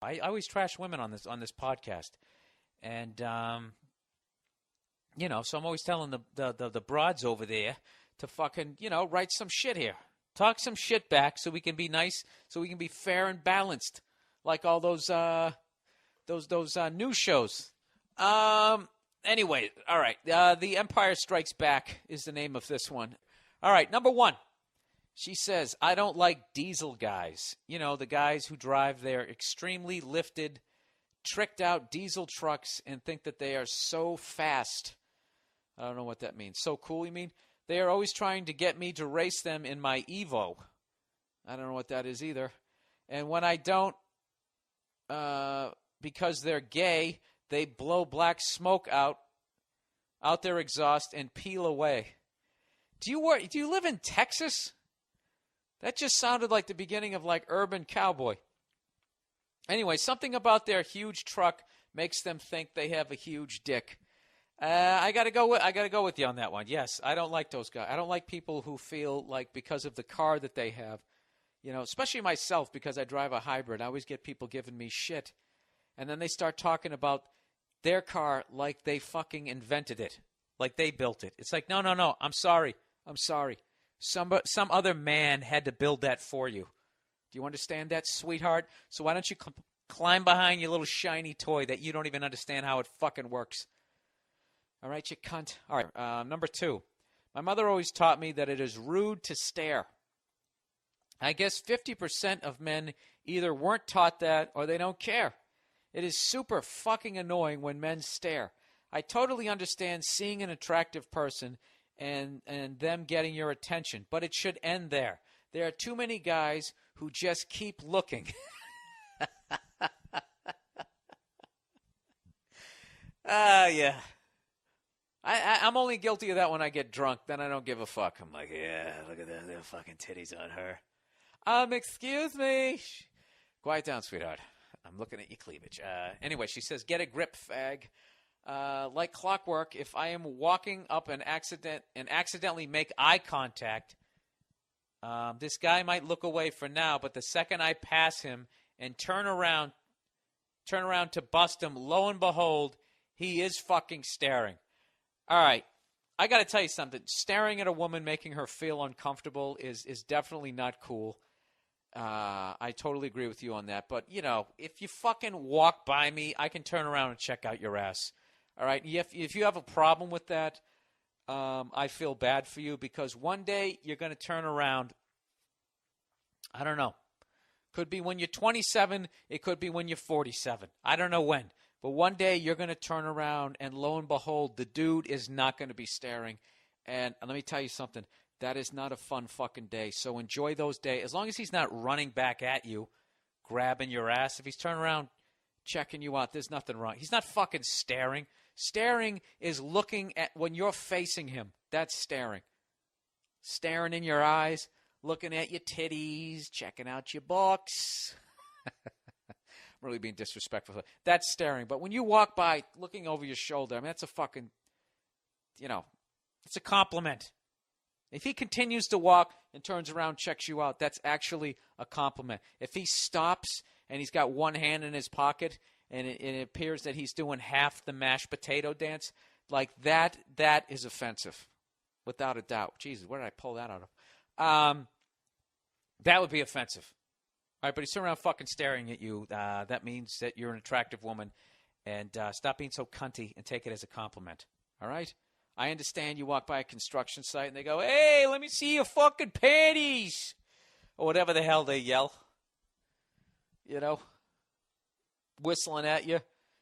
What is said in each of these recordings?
I always trash women on this podcast, and so I'm always telling the broads over there to fucking write some shit here, talk some shit back, so we can be nice, so we can be fair and balanced, like all those news shows. Anyway, all right. The Empire Strikes Back is the name of this one. All right, number 1. She says, I don't like diesel guys. The guys who drive their extremely lifted, tricked out diesel trucks and think that they are so fast. I don't know what that means. So cool, you mean? They are always trying to get me to race them in my Evo. I don't know what that is either. And when I don't, because they're gay, they blow black smoke out their exhaust and peel away. Do you live in Texas? That just sounded like the beginning of like Urban Cowboy. Anyway, something about their huge truck makes them think they have a huge dick. I gotta go with you on that one. Yes, I don't like those guys. I don't like people who feel like because of the car that they have, especially myself because I drive a hybrid. I always get people giving me shit, and then they start talking about their car like they fucking invented it, like they built it. It's like, no. I'm sorry. Some other man had to build that for you. Do you understand that, sweetheart? So why don't you climb behind your little shiny toy that you don't even understand how it fucking works? All right, you cunt. All right, number 2. My mother always taught me that it is rude to stare. I guess 50% of men either weren't taught that or they don't care. It is super fucking annoying when men stare. I totally understand seeing an attractive person and them getting your attention, but it should end there. There are too many guys who just keep looking. Yeah. I'm only guilty of that when I get drunk. Then I don't give a fuck. I'm like, yeah, look at that. There are fucking titties on her. Excuse me. Quiet down, sweetheart. I'm looking at your cleavage. Anyway, she says, get a grip, fag. Like clockwork, if I am walking up and accidentally make eye contact, this guy might look away for now, but the second I pass him and turn around to bust him, lo and behold, he is fucking staring. All right, I got to tell you something. Staring at a woman, making her feel uncomfortable is definitely not cool. I totally agree with you on that. But, if you fucking walk by me, I can turn around and check out your ass. All right? If you have a problem with that, I feel bad for you because one day you're going to turn around. I don't know. Could be when you're 27. It could be when you're 47. I don't know when. But one day you're going to turn around and lo and behold, the dude is not going to be staring. And let me tell you something. That is not a fun fucking day. So enjoy those days. As long as he's not running back at you, grabbing your ass. If he's turning around, checking you out, there's nothing wrong. He's not fucking staring. Staring is looking at when you're facing him. That's staring. Staring in your eyes, looking at your titties, checking out your books. I'm really being disrespectful. That's staring. But when you walk by looking over your shoulder, I mean, that's a fucking, it's a compliment. If he continues to walk and turns around, checks you out, that's actually a compliment. If he stops and he's got one hand in his pocket and it appears that he's doing half the mashed potato dance, like that is offensive, without a doubt. Jesus, where did I pull that out of? That would be offensive. All right, but he's turning around fucking staring at you. That means that you're an attractive woman. And stop being so cunty and take it as a compliment. All right? I understand you walk by a construction site and they go, hey, let me see your fucking panties. Or whatever the hell they yell. Whistling at you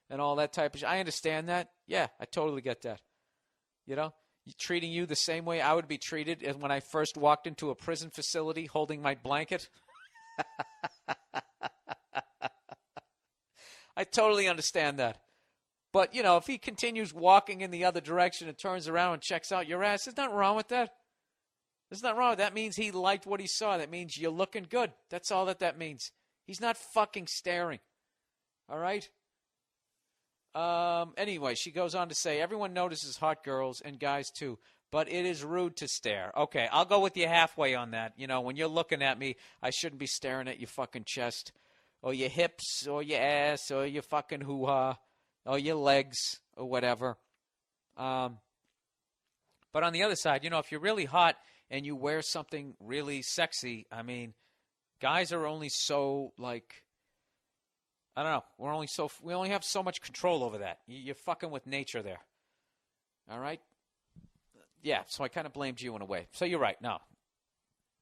and all that type of shit. I understand that. Yeah, I totally get that. Treating you the same way I would be treated as when I first walked into a prison facility holding my blanket. I totally understand that. But, if he continues walking in the other direction and turns around and checks out your ass, there's nothing wrong with that. There's nothing wrong with that. That means he liked what he saw. That means you're looking good. That's all that means. He's not fucking staring. All right? Anyway, she goes on to say, everyone notices hot girls and guys too, but it is rude to stare. Okay, I'll go with you halfway on that. When you're looking at me, I shouldn't be staring at your fucking chest or your hips, or your ass, or your fucking hoo-ha, or your legs, or whatever. But on the other side, if you're really hot and you wear something really sexy, I mean, guys are only so, like, I don't know. We only have so much control over that. You're fucking with nature there. All right? Yeah, so I kind of blamed you in a way. So you're right. No.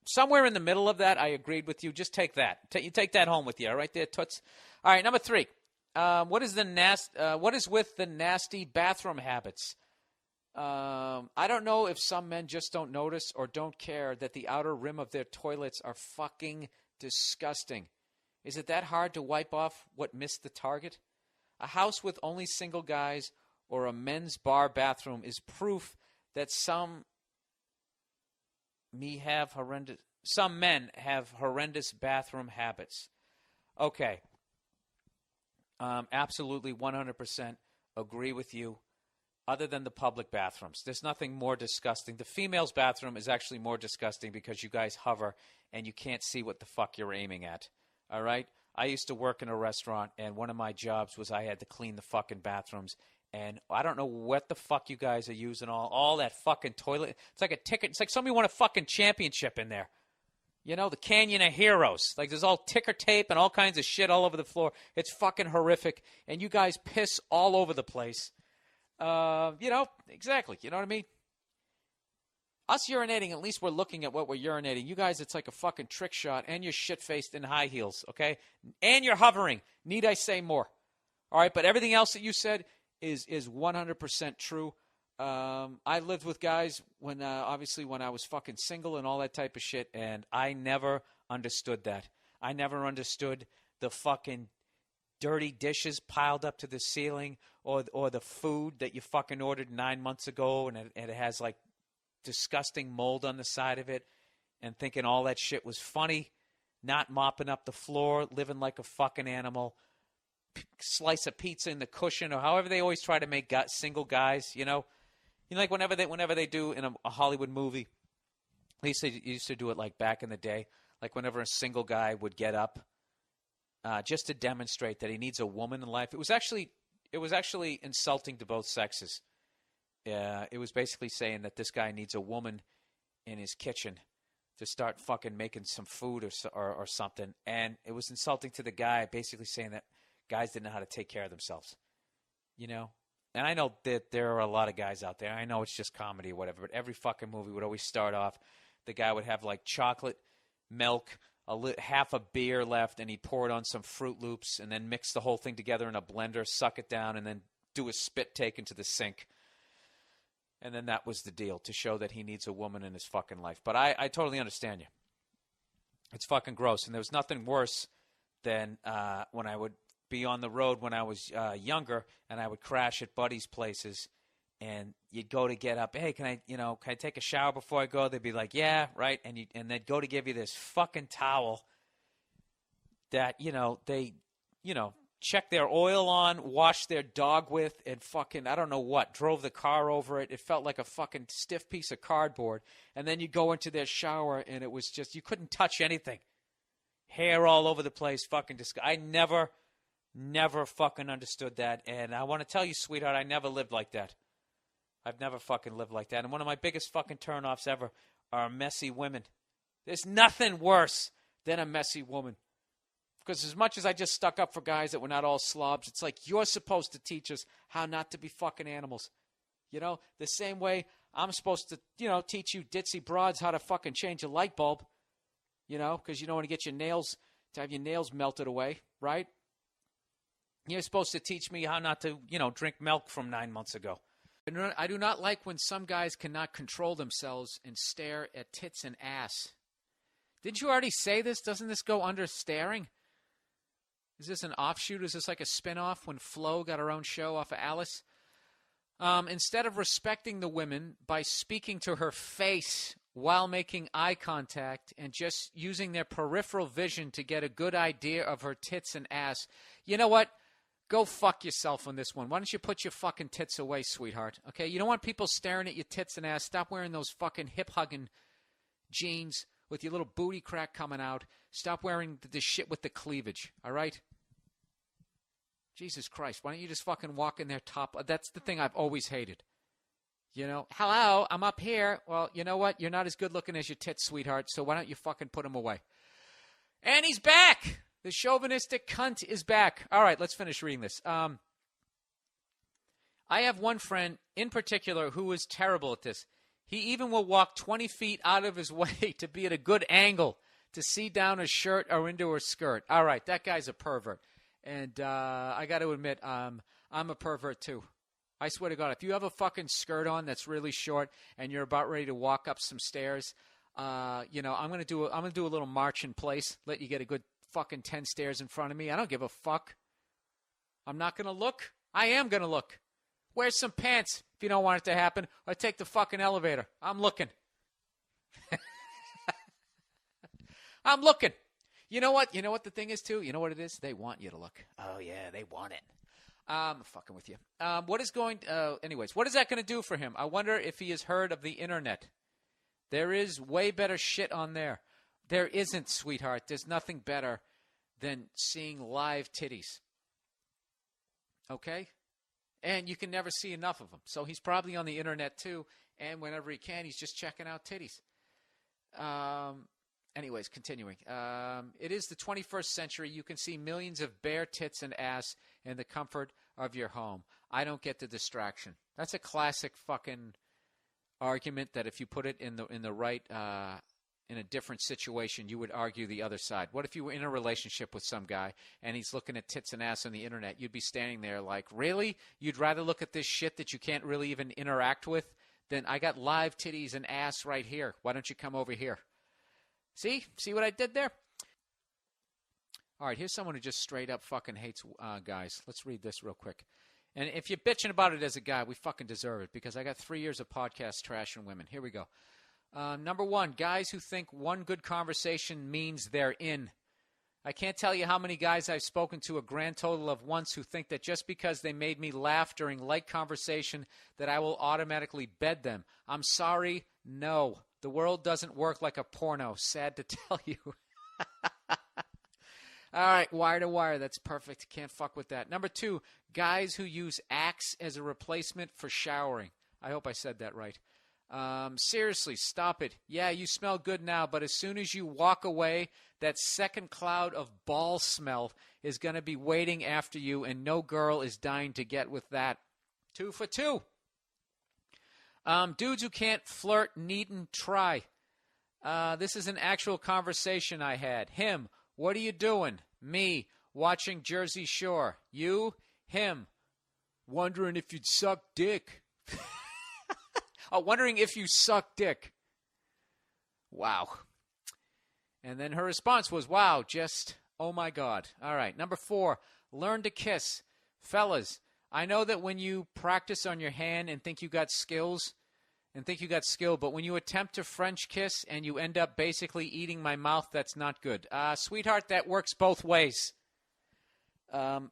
Somewhere in the middle of that, I agreed with you. Just take that. You take that home with you. All right there, Toots? All right, number 3. What is with the nasty bathroom habits? I don't know if some men just don't notice or don't care that the outer rim of their toilets are fucking disgusting. Is it that hard to wipe off what missed the target? A house with only single guys or a men's bar bathroom is proof that some men have horrendous bathroom habits. Okay. Absolutely 100% agree with you. Other than the public bathrooms, there's nothing more disgusting. The female's bathroom is actually more disgusting because you guys hover and you can't see what the fuck you're aiming at. All right? I used to work in a restaurant, and one of my jobs was I had to clean the fucking bathrooms. And I don't know what the fuck you guys are using all that fucking toilet. It's like a ticket. It's like somebody won a fucking championship in there. The Canyon of Heroes. Like there's all ticker tape and all kinds of shit all over the floor. It's fucking horrific. And you guys piss all over the place. Exactly. You know what I mean? Us urinating, at least we're looking at what we're urinating. You guys, it's like a fucking trick shot, and you're shit-faced in high heels, okay? And you're hovering. Need I say more? All right, but everything else that you said is 100% true. I lived with guys when I was fucking single and all that type of shit, and I never understood that. I never understood the fucking dirty dishes piled up to the ceiling, or the food that you fucking ordered 9 months ago, and it has like disgusting mold on the side of it, and thinking all that shit was funny, not mopping up the floor, living like a fucking animal, slice of pizza in the cushion, or however they always try to make single guys, like whenever they do in a Hollywood movie, at least they used to do it like back in the day, like whenever a single guy would get up, just to demonstrate that he needs a woman in life. It was actually insulting to both sexes. It was basically saying that this guy needs a woman in his kitchen to start fucking making some food or something. And it was insulting to the guy, basically saying that guys didn't know how to take care of themselves. And I know that there are a lot of guys out there. I know it's just comedy or whatever, but every fucking movie would always start off, the guy would have like chocolate, milk, half a beer left, and he'd pour it on some Fruit Loops and then mix the whole thing together in a blender, suck it down, and then do a spit take into the sink. And then that was the deal, to show that he needs a woman in his fucking life. But I totally understand you. It's fucking gross. And there was nothing worse than when I would be on the road when I was younger, and I would crash at buddies' places, and you'd go to get up. Hey, can I take a shower before I go? They'd be like, yeah, right. And they'd go to give you this fucking towel that, they, check their oil on, wash their dog with, and fucking, I don't know what, drove the car over it. It felt like a fucking stiff piece of cardboard. And then you go into their shower, and it was just, you couldn't touch anything. Hair all over the place, fucking disgusting. I never fucking understood that. And I want to tell you, sweetheart, I never lived like that. I've never fucking lived like that. And one of my biggest fucking turnoffs ever are messy women. There's nothing worse than a messy woman. Because as much as I just stuck up for guys that were not all slobs, it's like you're supposed to teach us how not to be fucking animals. The same way I'm supposed to, teach you ditzy broads how to fucking change a light bulb. Because you don't want to get to have your nails melted away, right? You're supposed to teach me how not to, drink milk from 9 months ago. I do not like when some guys cannot control themselves and stare at tits and ass. Didn't you already say this? Doesn't this go under staring? Is this an offshoot? Is this like a spinoff when Flo got her own show off of Alice? Instead of respecting the women by speaking to her face while making eye contact and just using their peripheral vision to get a good idea of her tits and ass, you know what? Go fuck yourself on this one. Why don't you put your fucking tits away, sweetheart? Okay? You don't want people staring at your tits and ass. Stop wearing those fucking hip-hugging jeans with your little booty crack coming out. Stop wearing the shit with the cleavage, all right? Jesus Christ, why don't you just fucking walk in there top? That's the thing I've always hated. You know, hello, I'm up here. Well, you know what? You're not as good looking as your tits, sweetheart, so why don't you fucking put them away? And he's back! The chauvinistic cunt is back. All right, let's finish reading this. I have one friend in particular who is terrible at this. He even will walk 20 feet out of his way to be at a good angle to see down a shirt or into her skirt. All right, that guy's a pervert. And I got to admit, I'm a pervert too. I swear to God, if you have a fucking skirt on that's really short and you're about ready to walk up some stairs, you know, I'm gonna do a little march in place. Let you get a good fucking 10 stairs in front of me. I don't give a fuck. I'm not gonna look. I am gonna look. Wear some pants if you don't want it to happen, or take the fucking elevator. I'm looking. I'm looking. You know what? You know what the thing is, too? You know what it is? They want you to look. Oh, yeah, they want it. I'm fucking with you. Anyways, what is that going to do for him? I wonder if he has heard of the internet. There is way better shit on there. There isn't, sweetheart. There's nothing better than seeing live titties. Okay? And you can never see enough of them. So he's probably on the internet, too. And whenever he can, he's just checking out titties. Anyways, continuing. It is the 21st century. You can see millions of bare tits and ass in the comfort of your home. I don't get the distraction. That's a classic fucking argument that if you put it in the right in a different situation, you would argue the other side. What if you were in a relationship with some guy and he's looking at tits and ass on the internet? You'd be standing there like, really? You'd rather look at this shit that you can't really even interact with? Then I got live titties and ass right here. Why don't you come over here? See what I did there? All right, here's someone who just straight up fucking hates guys. Let's read this real quick. And if you're bitching about it as a guy, we fucking deserve it, because I got 3 years of podcast trashing women. Here we go. Number one, guys who think one good conversation means they're in. I can't tell you how many guys I've spoken to, a grand total of once, who think that just because they made me laugh during light conversation that I will automatically bed them. I'm sorry, no. The world doesn't work like a porno. Sad to tell you. All right, wire to wire. That's perfect. Can't fuck with that. Number two, guys who use Axe as a replacement for showering. I hope I said that right. Seriously, stop it. Yeah, you smell good now, but as soon as you walk away, that second cloud of ball smell is going to be waiting after you, and no girl is dying to get with that. 2 for 2. Dudes who can't flirt needn't try. This is an actual conversation I had. Him, what are you doing? Me, watching Jersey Shore. You, him, wondering if you'd suck dick. Oh, wondering if you suck dick. Wow. And then her response was, wow, just, oh my God. All right, number 4, learn to kiss. Fellas, I know that when you practice on your hand and think you got skill, but when you attempt to French kiss and you end up basically eating my mouth, that's not good. Sweetheart, that works both ways.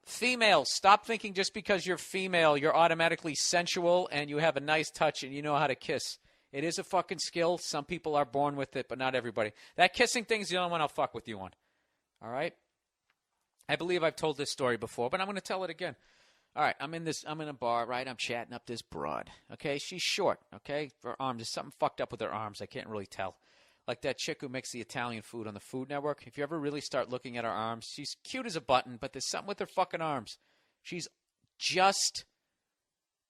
Female, stop thinking just because you're female, you're automatically sensual and you have a nice touch and you know how to kiss. It is a fucking skill. Some people are born with it, but not everybody. That kissing thing's the only one I'll fuck with you on. All right? I believe I've told this story before, but I'm going to tell it again. All right, I'm in a bar, right? I'm chatting up this broad, okay? She's short, okay? Her arms, there's something fucked up with her arms. I can't really tell. Like that chick who makes the Italian food on the Food Network. If you ever really start looking at her arms, she's cute as a button, but there's something with her fucking arms. She's just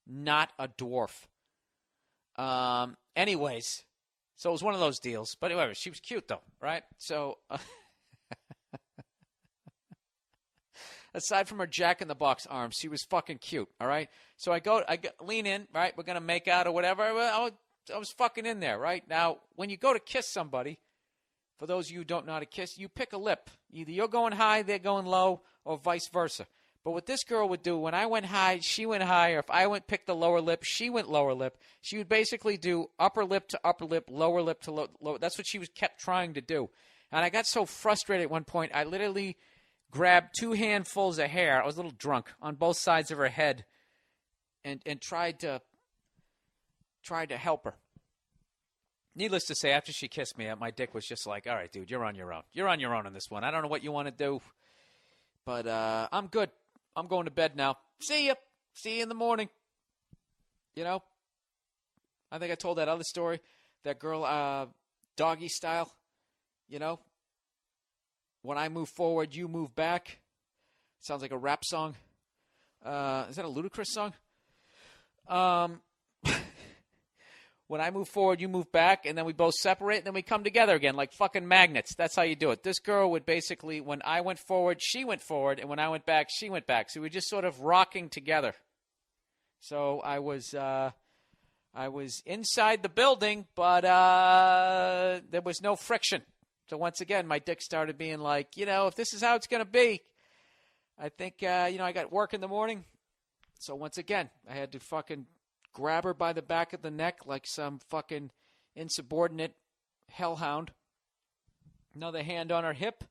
not a dwarf. Anyways, so it was one of those deals. But anyway, she was cute, though, right? So, aside from her Jack-in-the-Box arms, she was fucking cute, all right? So I lean in, right? We're going to make out or whatever. I was fucking in there, right? Now, when you go to kiss somebody, for those of you who don't know how to kiss, you pick a lip. Either you're going high, they're going low, or vice versa. But what this girl would do, when I went high, she went high, or if I picked the lower lip, she went lower lip. She would basically do upper lip to upper lip, lower lip to lower. That's what she kept trying to do. And I got so frustrated at one point, I literally grabbed 2 handfuls of hair. I was a little drunk on both sides of her head and tried to help her. Needless to say, after she kissed me, my dick was just like, all right, dude, you're on your own. You're on your own on this one. I don't know what you want to do, but I'm good. I'm going to bed now. See ya. See you in the morning. You know, I think I told that other story. That girl, doggy style, you know. When I move forward, you move back. Sounds like a rap song. Is that a Ludacris song? When I move forward, you move back, and then we both separate, and then we come together again like fucking magnets. That's how you do it. This girl would basically, when I went forward, she went forward, and when I went back, she went back. So we were just sort of rocking together. So I was inside the building, but there was no friction. So once again, my dick started being like, if this is how it's going to be, I think, I got work in the morning. So once again, I had to fucking grab her by the back of the neck like some fucking insubordinate hellhound. Another hand on her hip,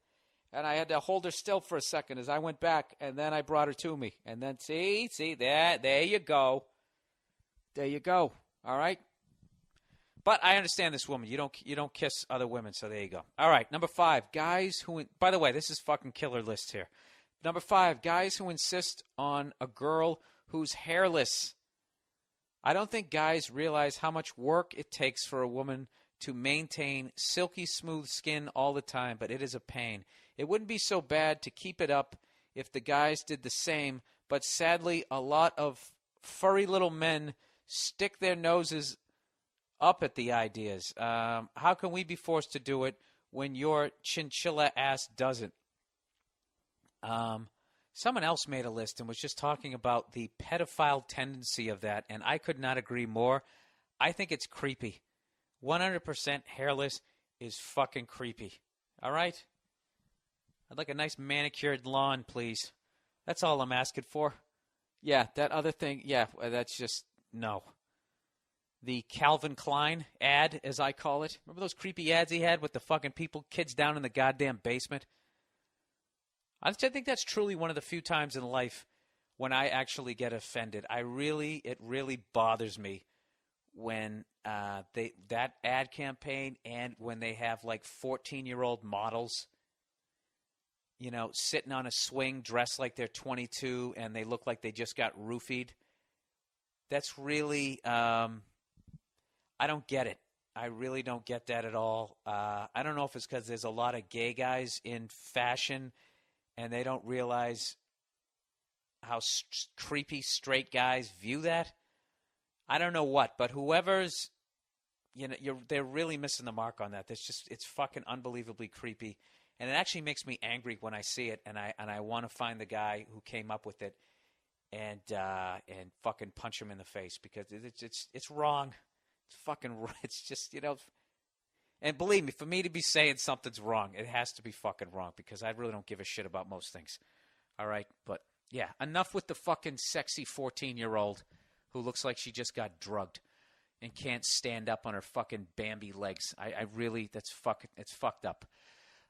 and I had to hold her still for a second as I went back, and then I brought her to me. And then, see, there you go. There you go. All right? But I understand this woman. You don't kiss other women, so there you go. All right, number 5, guys who... By the way, this is fucking killer list here. Number 5, guys who insist on a girl who's hairless. I don't think guys realize how much work it takes for a woman to maintain silky smooth skin all the time, but it is a pain. It wouldn't be so bad to keep it up if the guys did the same, but sadly a lot of furry little men stick their noses up at the ideas. How can we be forced to do it when your chinchilla ass doesn't? Someone else made a list and was just talking about the pedophile tendency of that, and I could not agree more. I think it's creepy. 100% hairless is fucking creepy. All right? I'd like a nice manicured lawn, please. That's all I'm asking for. Yeah, that other thing, that's just, no. The Calvin Klein ad, as I call it. Remember those creepy ads he had with the fucking kids down in the goddamn basement? I think that's truly one of the few times in life when I actually get offended. It really bothers me when that ad campaign and when they have like 14-year-old models, sitting on a swing dressed like they're 22 and they look like they just got roofied. That's really, I don't get it. I really don't get that at all. I don't know if it's because there's a lot of gay guys in fashion and they don't realize how creepy straight guys view that. I don't know what, but whoever's, they're really missing the mark on that. It's fucking unbelievably creepy, and it actually makes me angry when I see it, and I want to find the guy who came up with it, and fucking punch him in the face because it's wrong. It's fucking, it's just And believe me, for me to be saying something's wrong, it has to be fucking wrong because I really don't give a shit about most things. All right? But, yeah, enough with the fucking sexy 14-year-old who looks like she just got drugged and can't stand up on her fucking Bambi legs. I really, it's fucked up.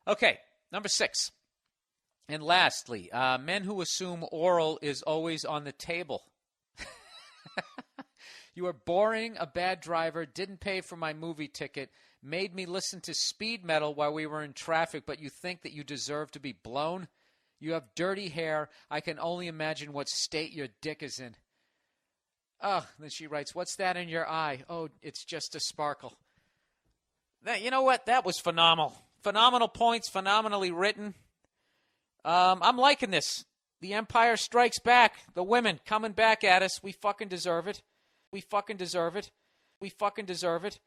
Okay, number 6. And lastly, men who assume oral is always on the table. You are boring, a bad driver, didn't pay for my movie ticket, made me listen to speed metal while we were in traffic, but you think that you deserve to be blown? You have dirty hair. I can only imagine what state your dick is in. Oh, then she writes, what's that in your eye? Oh, it's just a sparkle. You know what? That was phenomenal. Phenomenal points, phenomenally written. I'm liking this. The Empire Strikes Back. The women coming back at us. We fucking deserve it. We fucking deserve it. We fucking deserve it.